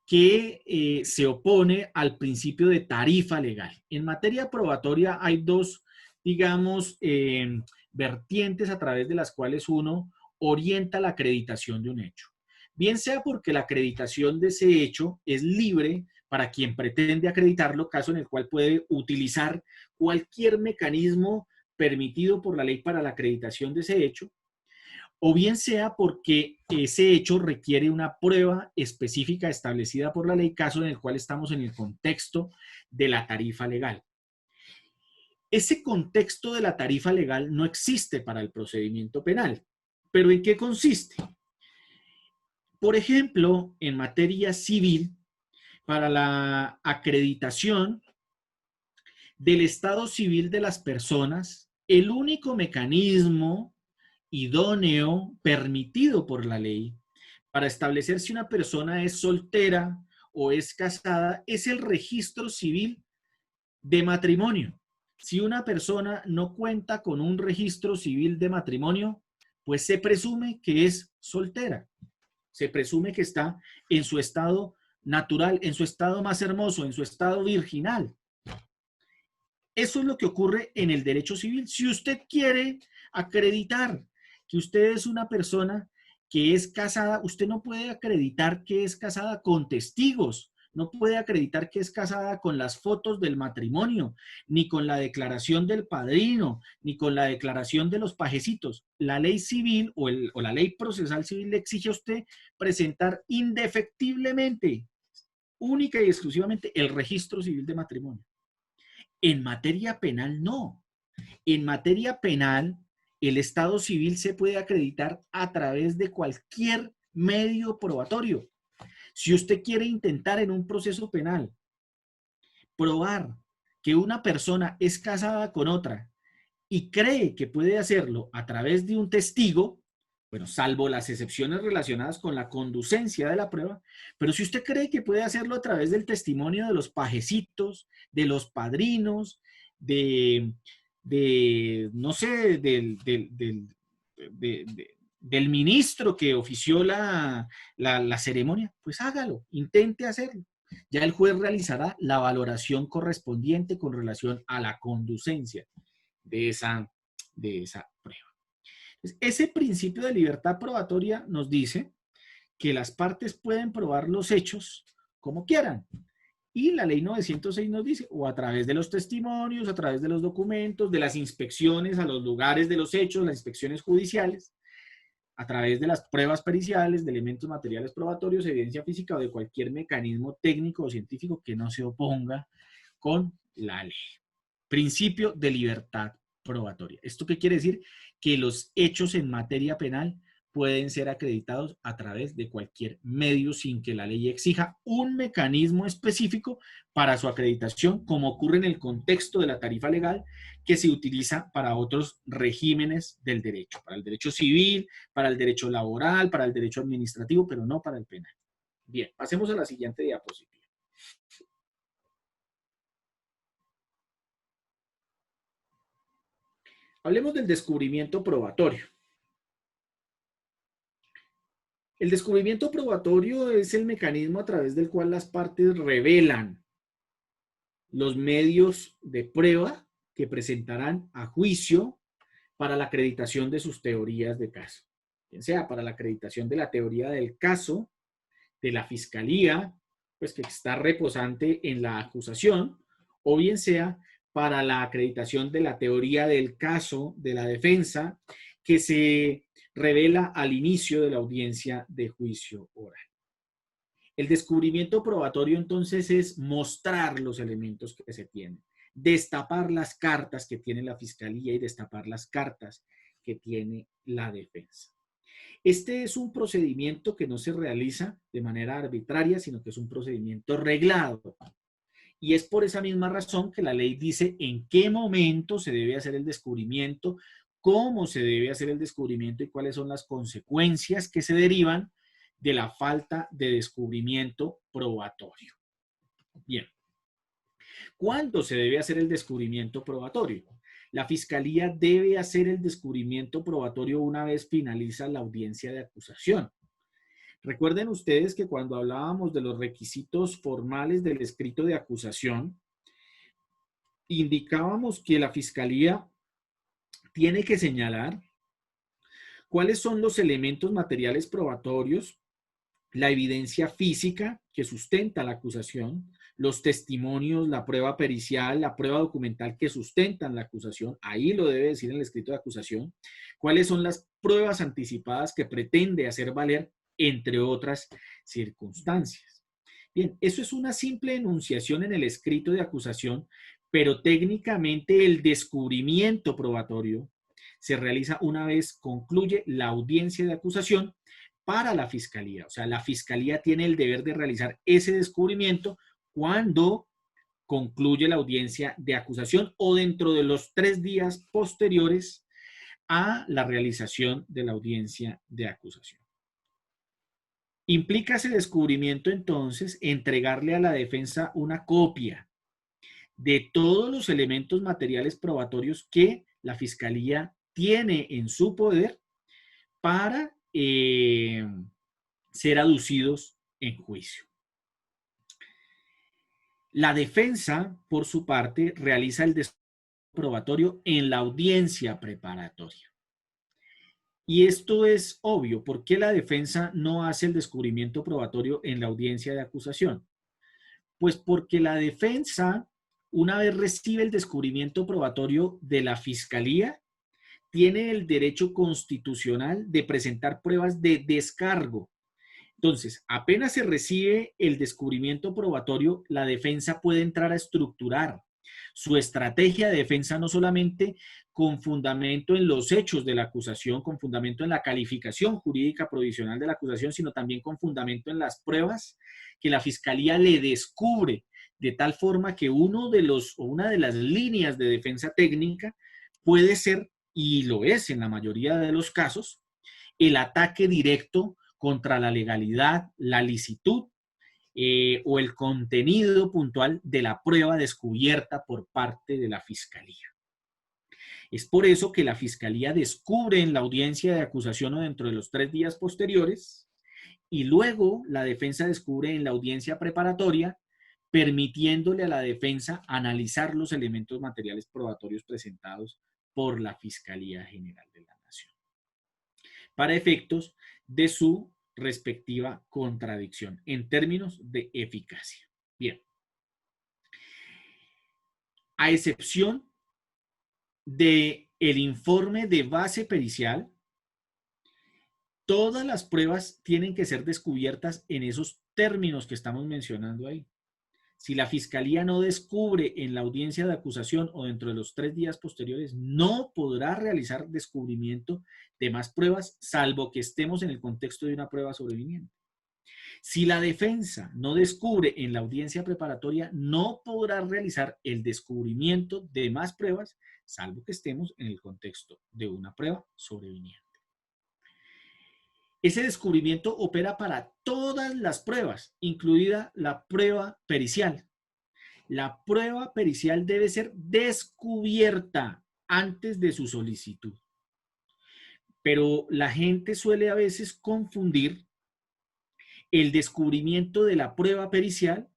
que se opone al principio de tarifa legal. En materia probatoria hay dos, digamos, vertientes a través de las cuales uno orienta la acreditación de un hecho. Bien sea porque la acreditación de ese hecho es libre para quien pretende acreditarlo, caso en el cual puede utilizar cualquier mecanismo permitido por la ley para la acreditación de ese hecho, o bien sea porque ese hecho requiere una prueba específica establecida por la ley, caso en el cual estamos en el contexto de la tarifa legal. Ese contexto de la tarifa legal no existe para el procedimiento penal. ¿Pero en qué consiste? Por ejemplo, en materia civil, para la acreditación del estado civil de las personas, el único mecanismo idóneo permitido por la ley para establecer si una persona es soltera o es casada es el registro civil de matrimonio. Si una persona no cuenta con un registro civil de matrimonio, pues se presume que es soltera. Se presume que está en su estado natural, en su estado más hermoso, en su estado virginal. Eso es lo que ocurre en el derecho civil. Si usted quiere acreditar que usted es una persona que es casada, usted no puede acreditar que es casada con testigos, no puede acreditar que es casada con las fotos del matrimonio, ni con la declaración del padrino, ni con la declaración de los pajecitos. La ley civil o la ley procesal civil le exige a usted presentar indefectiblemente, única y exclusivamente, el registro civil de matrimonio. En materia penal, no. En materia penal, el estado civil se puede acreditar a través de cualquier medio probatorio. Si usted quiere intentar en un proceso penal probar que una persona es casada con otra y cree que puede hacerlo a través de un testigo, bueno, salvo las excepciones relacionadas con la conducencia de la prueba, pero si usted cree que puede hacerlo a través del testimonio de los pajecitos, de los padrinos, no sé, del ministro que ofició la ceremonia, pues hágalo, intente hacerlo. Ya el juez realizará la valoración correspondiente con relación a la conducencia de esa prueba. Ese principio de libertad probatoria nos dice que las partes pueden probar los hechos como quieran. Y la ley 906 nos dice, o a través de los testimonios, a través de los documentos, de las inspecciones a los lugares de los hechos, las inspecciones judiciales, a través de las pruebas periciales, de elementos materiales probatorios, evidencia física o de cualquier mecanismo técnico o científico que no se oponga con la ley. Principio de libertad probatoria. ¿Esto qué quiere decir? Que los hechos en materia penal pueden ser acreditados a través de cualquier medio sin que la ley exija un mecanismo específico para su acreditación, como ocurre en el contexto de la tarifa legal que se utiliza para otros regímenes del derecho, para el derecho civil, para el derecho laboral, para el derecho administrativo, pero no para el penal. Bien, pasemos a la siguiente diapositiva. Hablemos del descubrimiento probatorio. El descubrimiento probatorio es el mecanismo a través del cual las partes revelan los medios de prueba que presentarán a juicio para la acreditación de sus teorías de caso. Bien sea para la acreditación de la teoría del caso, de la fiscalía, pues que está reposante en la acusación, o bien sea para la acreditación de la teoría del caso de la defensa que se revela al inicio de la audiencia de juicio oral. El descubrimiento probatorio entonces es mostrar los elementos que se tienen, destapar las cartas que tiene la fiscalía y destapar las cartas que tiene la defensa. Este es un procedimiento que no se realiza de manera arbitraria, sino que es un procedimiento reglado. Y es por esa misma razón que la ley dice en qué momento se debe hacer el descubrimiento, cómo se debe hacer el descubrimiento y cuáles son las consecuencias que se derivan de la falta de descubrimiento probatorio. Bien, ¿cuándo se debe hacer el descubrimiento probatorio? La fiscalía debe hacer el descubrimiento probatorio una vez finaliza la audiencia de acusación. Recuerden ustedes que cuando hablábamos de los requisitos formales del escrito de acusación, indicábamos que la fiscalía tiene que señalar cuáles son los elementos materiales probatorios, la evidencia física que sustenta la acusación, los testimonios, la prueba pericial, la prueba documental que sustentan la acusación, ahí lo debe decir en el escrito de acusación, cuáles son las pruebas anticipadas que pretende hacer valer, entre otras circunstancias. Bien, eso es una simple enunciación en el escrito de acusación, pero técnicamente el descubrimiento probatorio se realiza una vez concluye la audiencia de acusación para la fiscalía. O sea, la fiscalía tiene el deber de realizar ese descubrimiento cuando concluye la audiencia de acusación o dentro de los 3 días posteriores a la realización de la audiencia de acusación. Implica ese descubrimiento entonces entregarle a la defensa una copia de todos los elementos materiales probatorios que la fiscalía tiene en su poder para ser aducidos en juicio. La defensa, por su parte, realiza el descubrimiento probatorio en la audiencia preparatoria. Y esto es obvio. ¿Por qué la defensa no hace el descubrimiento probatorio en la audiencia de acusación? Pues porque la defensa, una vez recibe el descubrimiento probatorio de la fiscalía, tiene el derecho constitucional de presentar pruebas de descargo. Entonces, apenas se recibe el descubrimiento probatorio, la defensa puede entrar a estructurar su estrategia de defensa no solamente con fundamento en los hechos de la acusación, con fundamento en la calificación jurídica provisional de la acusación, sino también con fundamento en las pruebas que la fiscalía le descubre, de tal forma que una de las líneas de defensa técnica puede ser, y lo es en la mayoría de los casos, el ataque directo contra la legalidad, la licitud o el contenido puntual de la prueba descubierta por parte de la fiscalía. Es por eso que la fiscalía descubre en la audiencia de acusación o dentro de los 3 días posteriores y luego la defensa descubre en la audiencia preparatoria, permitiéndole a la defensa analizar los elementos materiales probatorios presentados por la Fiscalía General de la Nación, para efectos de su respectiva contradicción en términos de eficacia. Bien. A excepción del informe de base pericial, todas las pruebas tienen que ser descubiertas en esos términos que estamos mencionando ahí. Si la fiscalía no descubre en la audiencia de acusación o dentro de los 3 días posteriores, no podrá realizar descubrimiento de más pruebas, salvo que estemos en el contexto de una prueba sobreviniente. Si la defensa no descubre en la audiencia preparatoria, no podrá realizar el descubrimiento de más pruebas, salvo que estemos en el contexto de una prueba sobreviniente. Ese descubrimiento opera para todas las pruebas, incluida la prueba pericial. La prueba pericial debe ser descubierta antes de su solicitud. Pero la gente suele a veces confundir el descubrimiento de la prueba pericial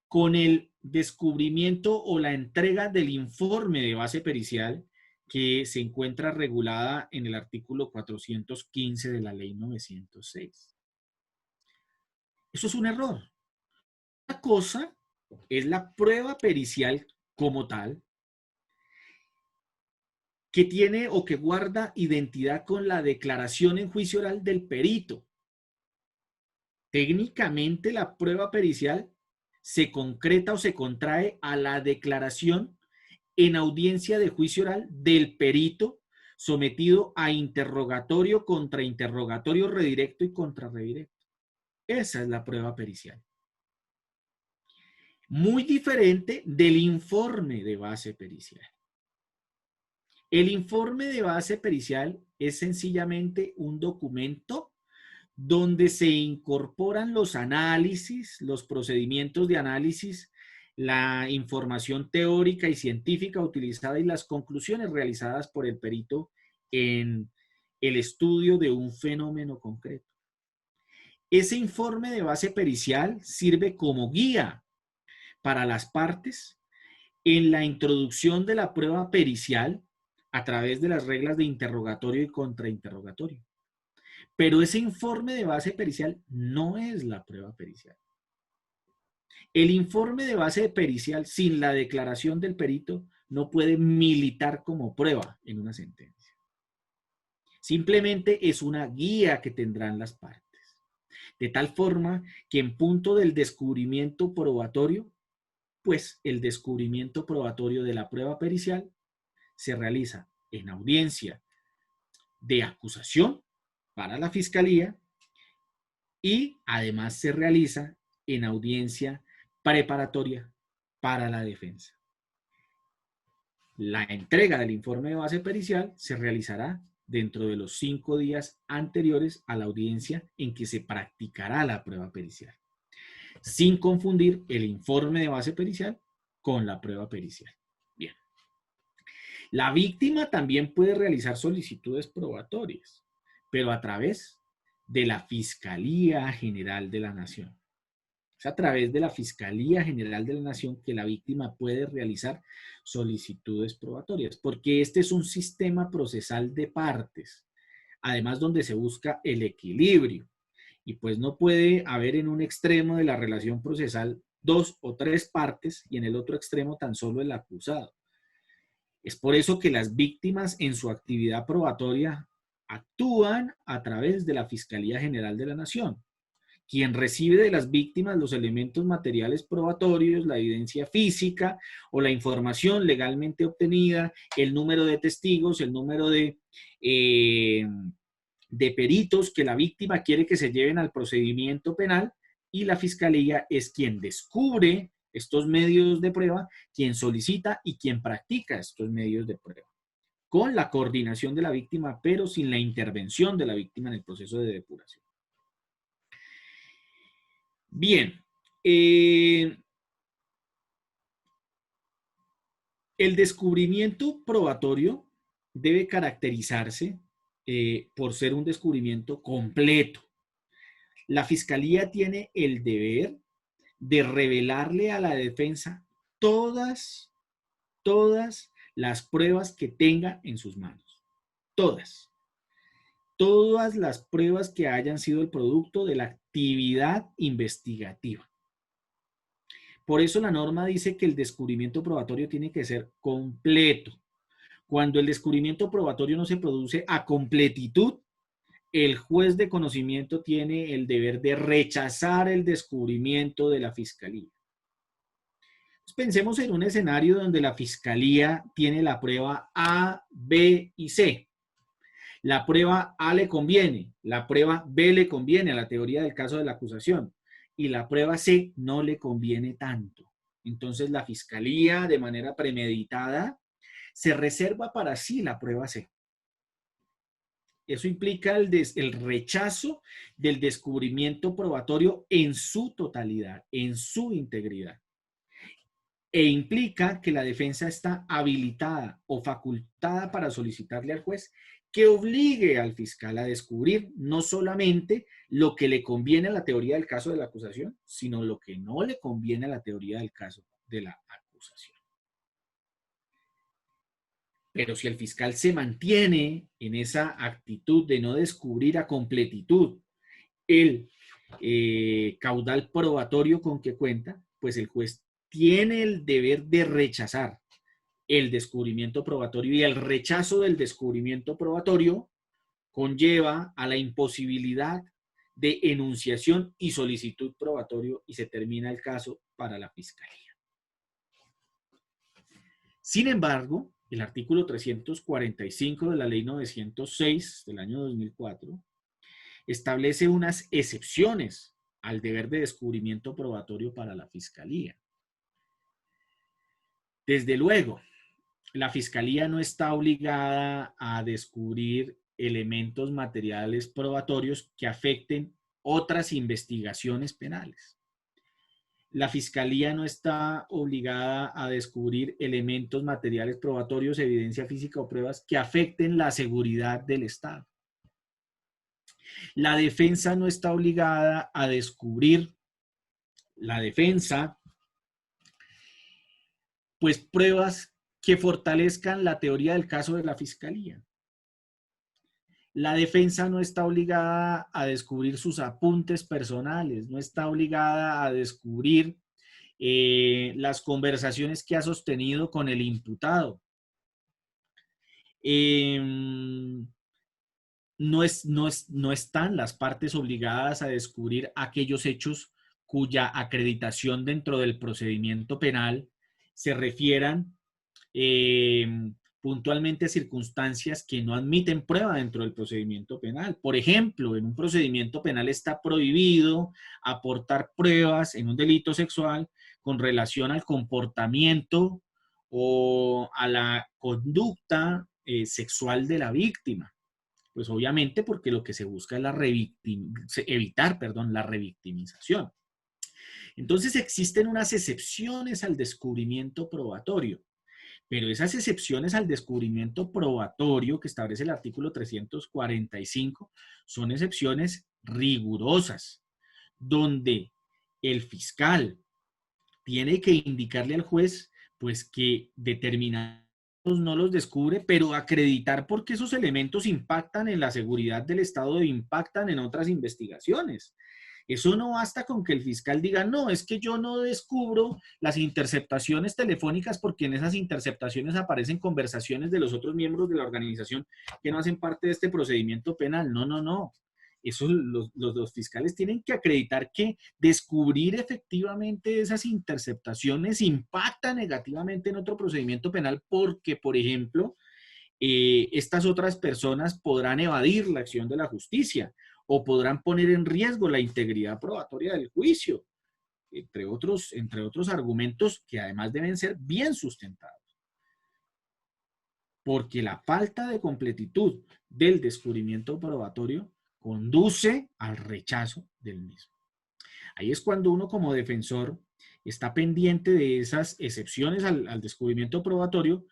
con el descubrimiento o la entrega del informe de base pericial que se encuentra regulada en el artículo 415 de la ley 906. Eso es un error. Una cosa es la prueba pericial como tal, que tiene o que guarda identidad con la declaración en juicio oral del perito. Técnicamente, la prueba pericial se concreta o se contrae a la declaración en audiencia de juicio oral del perito sometido a interrogatorio, contrainterrogatorio, redirecto y contrarredirecto. Esa es la prueba pericial. Muy diferente del informe de base pericial. El informe de base pericial es sencillamente un documento donde se incorporan los análisis, los procedimientos de análisis, la información teórica y científica utilizada y las conclusiones realizadas por el perito en el estudio de un fenómeno concreto. Ese informe de base pericial sirve como guía para las partes en la introducción de la prueba pericial a través de las reglas de interrogatorio y contrainterrogatorio. Pero ese informe de base pericial no es la prueba pericial. El informe de base pericial sin la declaración del perito no puede militar como prueba en una sentencia. Simplemente es una guía que tendrán las partes. De tal forma que en punto del descubrimiento probatorio, pues el descubrimiento probatorio de la prueba pericial se realiza en audiencia de acusación para la fiscalía y además se realiza en audiencia preparatoria para la defensa. La entrega del informe de base pericial se realizará dentro de los 5 días anteriores a la audiencia en que se practicará la prueba pericial, sin confundir el informe de base pericial con la prueba pericial. Bien. La víctima también puede realizar solicitudes probatorias, pero a través de la Fiscalía General de la Nación. Es a través de la Fiscalía General de la Nación que la víctima puede realizar solicitudes probatorias, porque este es un sistema procesal de partes, además donde se busca el equilibrio. Y pues no puede haber en un extremo de la relación procesal 2 o 3 partes y en el otro extremo tan solo el acusado. Es por eso que las víctimas en su actividad probatoria actúan a través de la Fiscalía General de la Nación, quien recibe de las víctimas los elementos materiales probatorios, la evidencia física o la información legalmente obtenida, el número de testigos, el número de peritos que la víctima quiere que se lleven al procedimiento penal, y la Fiscalía es quien descubre estos medios de prueba, quien solicita y quien practica estos medios de prueba, con la coordinación de la víctima, pero sin la intervención de la víctima en el proceso de depuración. Bien, el descubrimiento probatorio debe caracterizarse por ser un descubrimiento completo. La Fiscalía tiene el deber de revelarle a la defensa todas las pruebas que tenga en sus manos. Todas las pruebas que hayan sido el producto de la actividad investigativa. Por eso la norma dice que el descubrimiento probatorio tiene que ser completo. Cuando el descubrimiento probatorio no se produce a completitud, el juez de conocimiento tiene el deber de rechazar el descubrimiento de la Fiscalía. Pensemos en un escenario donde la fiscalía tiene la prueba A, B y C. La prueba A le conviene, la prueba B le conviene a la teoría del caso de la acusación y la prueba C no le conviene tanto. Entonces la fiscalía, de manera premeditada, se reserva para sí la prueba C. Eso implica el rechazo del descubrimiento probatorio en su totalidad, en su integridad. E implica que la defensa está habilitada o facultada para solicitarle al juez que obligue al fiscal a descubrir no solamente lo que le conviene a la teoría del caso de la acusación, sino lo que no le conviene a la teoría del caso de la acusación. Pero si el fiscal se mantiene en esa actitud de no descubrir a completitud el caudal probatorio con que cuenta, pues el juez tiene el deber de rechazar el descubrimiento probatorio, y el rechazo del descubrimiento probatorio conlleva a la imposibilidad de enunciación y solicitud probatorio y se termina el caso para la fiscalía. Sin embargo, el artículo 345 de la ley 906 del año 2004 establece unas excepciones al deber de descubrimiento probatorio para la fiscalía. Desde luego, la fiscalía no está obligada a descubrir elementos materiales probatorios que afecten otras investigaciones penales. La fiscalía no está obligada a descubrir elementos materiales probatorios, evidencia física o pruebas que afecten la seguridad del Estado. La defensa no está obligada a descubrir, pues pruebas que fortalezcan la teoría del caso de la fiscalía. La defensa no está obligada a descubrir sus apuntes personales, no está obligada a descubrir las conversaciones que ha sostenido con el imputado. No están las partes obligadas a descubrir aquellos hechos cuya acreditación dentro del procedimiento penal se refieran puntualmente a circunstancias que no admiten prueba dentro del procedimiento penal. Por ejemplo, en un procedimiento penal está prohibido aportar pruebas en un delito sexual con relación al comportamiento o a la conducta sexual de la víctima. Pues obviamente porque lo que se busca es evitar la revictimización. Entonces existen unas excepciones al descubrimiento probatorio, pero esas excepciones al descubrimiento probatorio que establece el artículo 345 son excepciones rigurosas, donde el fiscal tiene que indicarle al juez pues que determinados no los descubre, pero acreditar por qué esos elementos impactan en la seguridad del Estado e impactan en otras investigaciones. Eso no basta con que el fiscal diga, no, es que yo no descubro las interceptaciones telefónicas porque en esas interceptaciones aparecen conversaciones de los otros miembros de la organización que no hacen parte de este procedimiento penal. No, no, no. Eso los fiscales tienen que acreditar que descubrir efectivamente esas interceptaciones impacta negativamente en otro procedimiento penal porque, por ejemplo, estas otras personas podrán evadir la acción de la justicia o podrán poner en riesgo la integridad probatoria del juicio, entre otros argumentos que además deben ser bien sustentados. Porque la falta de completitud del descubrimiento probatorio conduce al rechazo del mismo. Ahí es cuando uno como defensor está pendiente de esas excepciones al descubrimiento probatorio,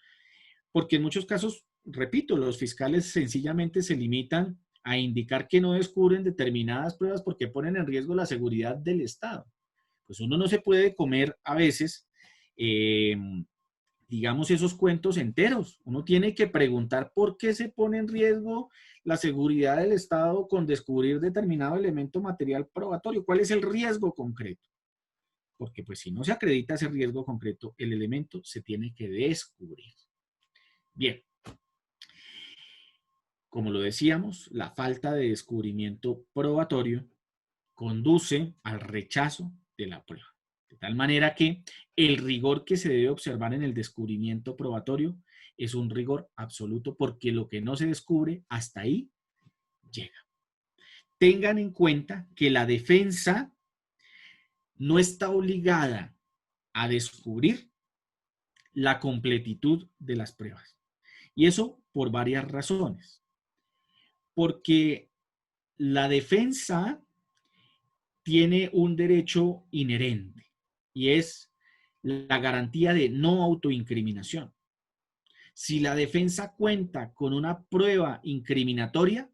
porque en muchos casos, repito, los fiscales sencillamente se limitan a indicar que no descubren determinadas pruebas porque ponen en riesgo la seguridad del Estado. Pues uno no se puede comer a veces, digamos, esos cuentos enteros. Uno tiene que preguntar por qué se pone en riesgo la seguridad del Estado con descubrir determinado elemento material probatorio. ¿Cuál es el riesgo concreto? Porque pues si no se acredita ese riesgo concreto, el elemento se tiene que descubrir. Bien. Como lo decíamos, la falta de descubrimiento probatorio conduce al rechazo de la prueba. De tal manera que El rigor que se debe observar en el descubrimiento probatorio es un rigor absoluto porque lo que no se descubre hasta ahí llega. Tengan en cuenta que la defensa no está obligada a descubrir la completitud de las pruebas. Y eso por varias razones. Porque la defensa tiene un derecho inherente y es la garantía de no autoincriminación. Si la defensa cuenta con una prueba incriminatoria,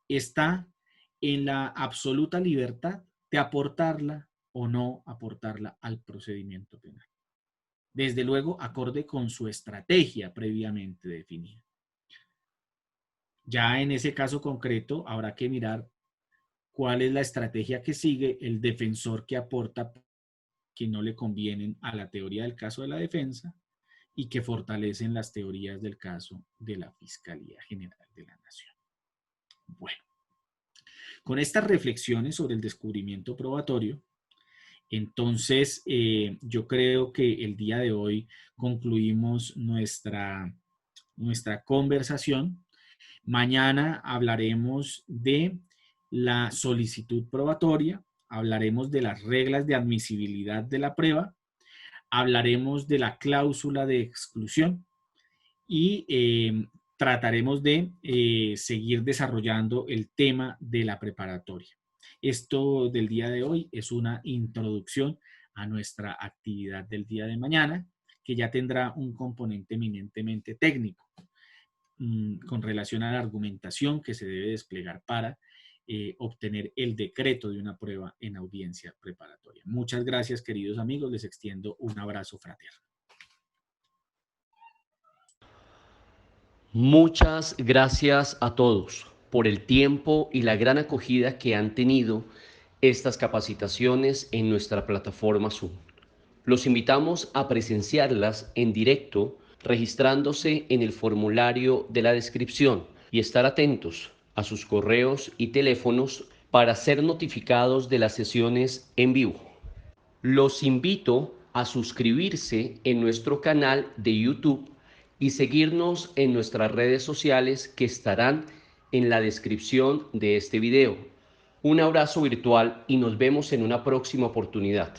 está en la absoluta libertad de aportarla o no aportarla al procedimiento penal. Desde luego, acorde con su estrategia previamente definida. Ya en ese caso concreto, habrá que mirar cuál es la estrategia que sigue el defensor que aporta que no le convienen a la teoría del caso de la defensa y que fortalecen las teorías del caso de la Fiscalía General de la Nación. Bueno, con estas reflexiones sobre el descubrimiento probatorio, entonces yo creo que el día de hoy concluimos nuestra conversación. Mañana hablaremos de la solicitud probatoria, hablaremos de las reglas de admisibilidad de la prueba, hablaremos de la cláusula de exclusión y trataremos de seguir desarrollando el tema de la preparatoria. Esto del día de hoy es una introducción a nuestra actividad del día de mañana, que ya tendrá un componente eminentemente técnico con relación a la argumentación que se debe desplegar para obtener el decreto de una prueba en audiencia preparatoria. Muchas gracias, queridos amigos. Les extiendo un abrazo fraterno. Muchas gracias a todos por el tiempo y la gran acogida que han tenido estas capacitaciones en nuestra plataforma Zoom. Los invitamos a presenciarlas en directo registrándose en el formulario de la descripción y estar atentos a sus correos y teléfonos para ser notificados de las sesiones en vivo. Los invito a suscribirse en nuestro canal de YouTube y seguirnos en nuestras redes sociales que estarán en la descripción de este video. Un abrazo virtual y nos vemos en una próxima oportunidad.